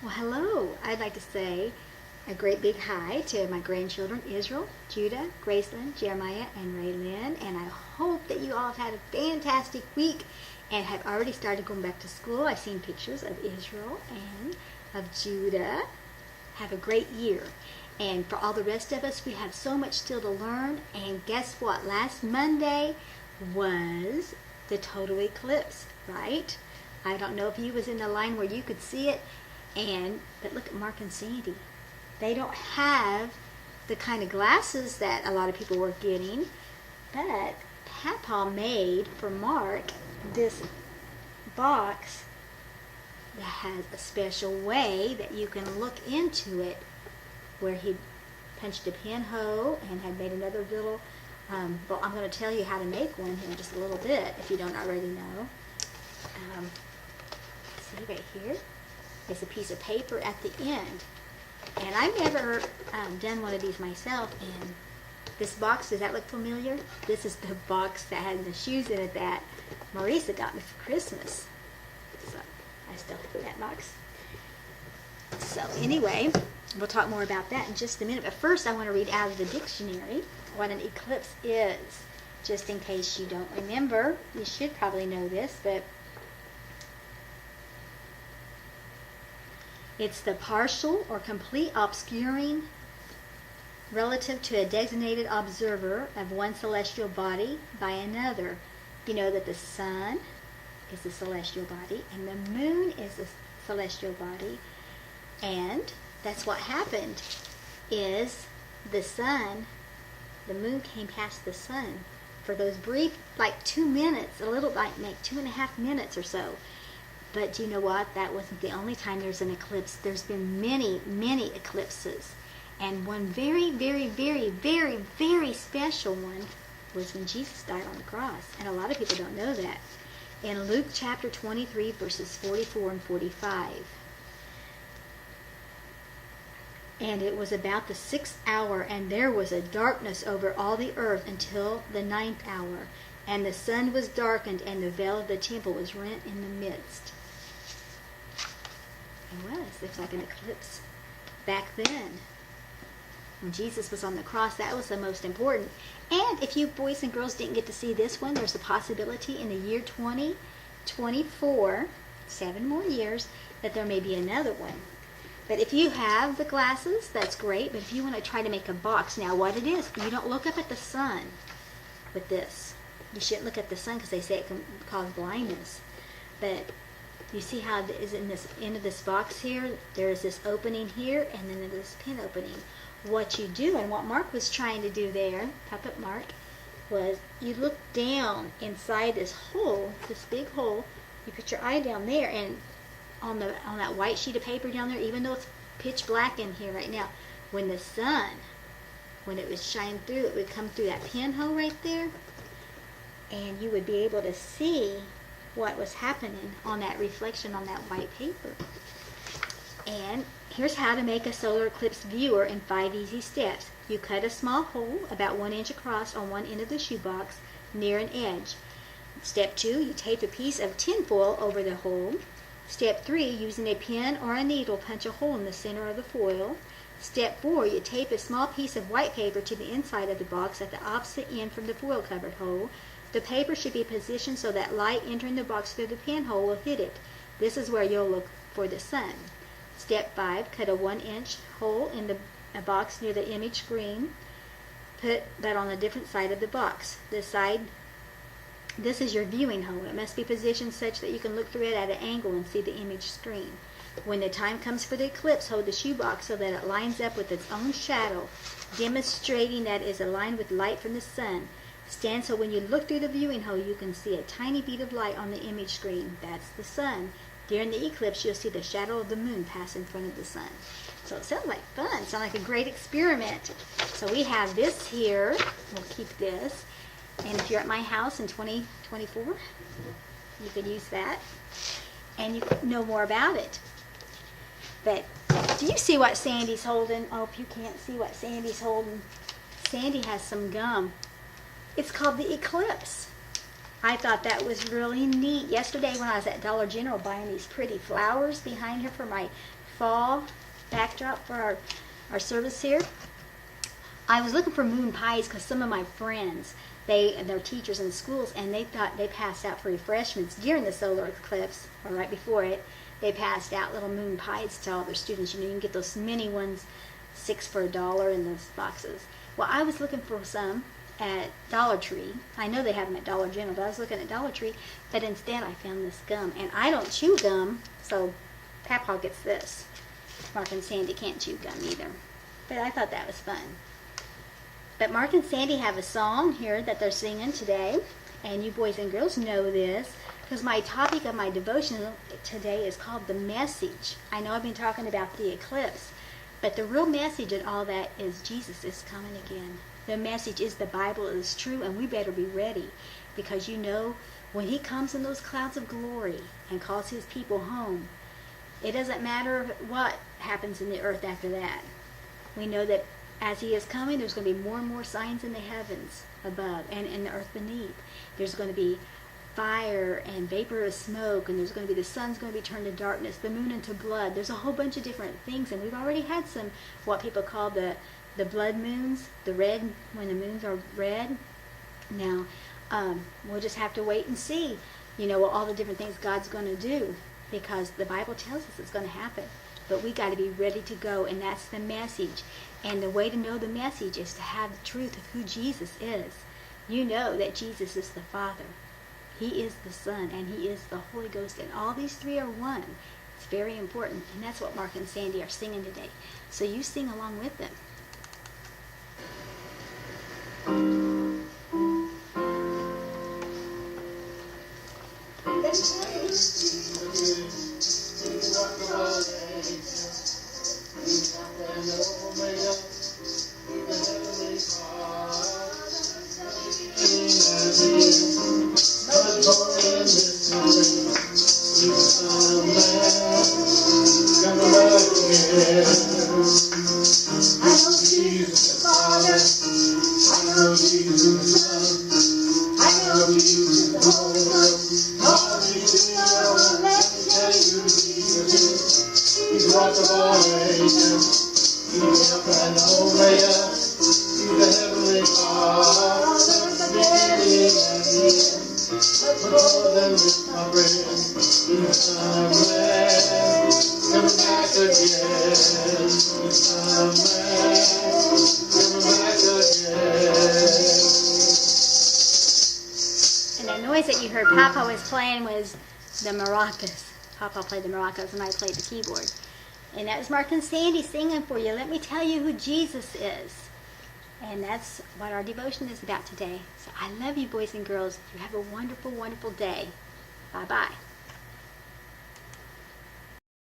Well, hello. I'd like to say a great big hi to my grandchildren, Israel, Judah, Gracelyn, Jeremiah, and Raylyn. And I hope that you all have had a fantastic week and have already started going back to school. I've seen pictures of Israel and of Judah. Have a great year. And for all the rest of us, we have so much still to learn. And guess what? Last Monday was the total eclipse, right? I don't know if you was in the line where you could see it. But look at Mark and Sandy. They don't have the kind of glasses that a lot of people were getting, but PaPaw made for Mark this box that has a special way that you can look into it, where he punched a pinhole and had made another little, well, I'm going to tell you how to make one here in just a little bit if you don't already know. See right here? Is a piece of paper at the end, and I've never done one of these myself. And this box, does that look familiar? This is the box that had the shoes in it that Marisa got me for Christmas. So I still have that box. So anyway, we'll talk more about that in just a minute. But first, I want to read out of the dictionary what an eclipse is, just in case you don't remember. You should probably know this, but it's the partial or complete obscuring relative to a designated observer of one celestial body by another. You know that the sun is a celestial body and the moon is a celestial body. And that's what happened, is the moon came past the sun for those brief, like 2 minutes, a little like 2.5 minutes or so. But do you know what? That wasn't the only time there's an eclipse. There's been many, many eclipses. And one very, very, very, very, very special one was when Jesus died on the cross. And a lot of people don't know that. In Luke chapter 23, verses 44 and 45. And it was about the 6th hour, and there was a darkness over all the earth until the 9th hour. And the sun was darkened, and the veil of the temple was rent in the midst. It was like an eclipse back then. When Jesus was on the cross, that was the most important. And if you boys and girls didn't get to see this one, there's a possibility in the year 2024, 7 more years, that there may be another one. But if you have the glasses, that's great. But if you want to try to make a box, now what it is, you don't look up at the sun with this. You shouldn't look at the sun because they say it can cause blindness. But you see how it is in this end of this box here? There's this opening here, and then there's this pin opening. What you do, and what Mark was trying to do there, Puppet Mark, was you look down inside this hole, this big hole. You put your eye down there, and on that white sheet of paper down there, even though it's pitch black in here right now, when the sun, when it would shine through, it would come through that pinhole right there, and you would be able to see what was happening on that reflection on that white paper. And here's how to make a solar eclipse viewer in 5 easy steps. You cut a small hole about 1 inch across on one end of the shoebox near an edge. Step 2, you tape a piece of tinfoil over the hole. Step 3, using a pen or a needle, punch a hole in the center of the foil. Step 4, you tape a small piece of white paper to the inside of the box at the opposite end from the foil covered hole. The paper should be positioned so that light entering the box through the pinhole will hit it. This is where you'll look for the sun. Step 5, cut a 1 inch hole in a box near the image screen. Put that on a different side of the box. This is your viewing hole. It must be positioned such that you can look through it at an angle and see the image screen. When the time comes for the eclipse, hold the shoebox so that it lines up with its own shadow, demonstrating that it is aligned with light from the sun. Stand so when you look through the viewing hole, you can see a tiny bead of light on the image screen. That's the sun. During the eclipse, you'll see the shadow of the moon pass in front of the sun. So it sounds like fun. It sounds like a great experiment. So we have this here. We'll keep this. And if you're at my house in 2024, you could use that. And you could know more about it. But do you see what Sandy's holding? Oh, if you can't see what Sandy's holding, Sandy has some gum. It's called the Eclipse. I thought that was really neat. Yesterday when I was at Dollar General buying these pretty flowers behind her for my fall backdrop for our service here. I was looking for moon pies because some of my friends, they're teachers in schools, and they thought they passed out for refreshments during the solar eclipse, or right before it. They passed out little moon pies to all their students. You know, you can get those mini ones, 6 for $1 in those boxes. Well, I was looking for some at Dollar Tree. I know they have them at Dollar General, but I was looking at Dollar Tree, but instead I found this gum. And I don't chew gum, so PaPaw gets this. Mark and Sandy can't chew gum either. But I thought that was fun. But Mark and Sandy have a song here that they're singing today, and you boys and girls know this, because my topic of my devotional today is called The Message. I know I've been talking about the eclipse, but the real message in all that is Jesus is coming again. The message is the Bible is true, and we better be ready, because you know when he comes in those clouds of glory and calls his people home, it doesn't matter what happens in the earth after that. We know that as he is coming, there's going to be more and more signs in the heavens above and in the earth beneath. There's going to be fire and vapor of smoke, and there's going to be the sun's going to be turned to darkness, the moon into blood. There's a whole bunch of different things, and we've already had some what people call the blood moons, the red, when the moons are red. Now, we'll just have to wait and see, you know, all the different things God's going to do, because the Bible tells us it's going to happen. But we got to be ready to go, and that's the message. And the way to know the message is to have the truth of who Jesus is. You know that Jesus is the Father. He is the Son, and he is the Holy Ghost, and all these three are one. It's very important, and that's what Mark and Sandy are singing today. So you sing along with them. And the noise that you heard PaPaw was playing was the maracas. PaPaw played the maracas and I played the keyboard. And that was Mark and Sandy singing for you. Let me tell you who Jesus is. And that's what our devotion is about today. So I love you, boys and girls. You have a wonderful, wonderful day. Bye-bye.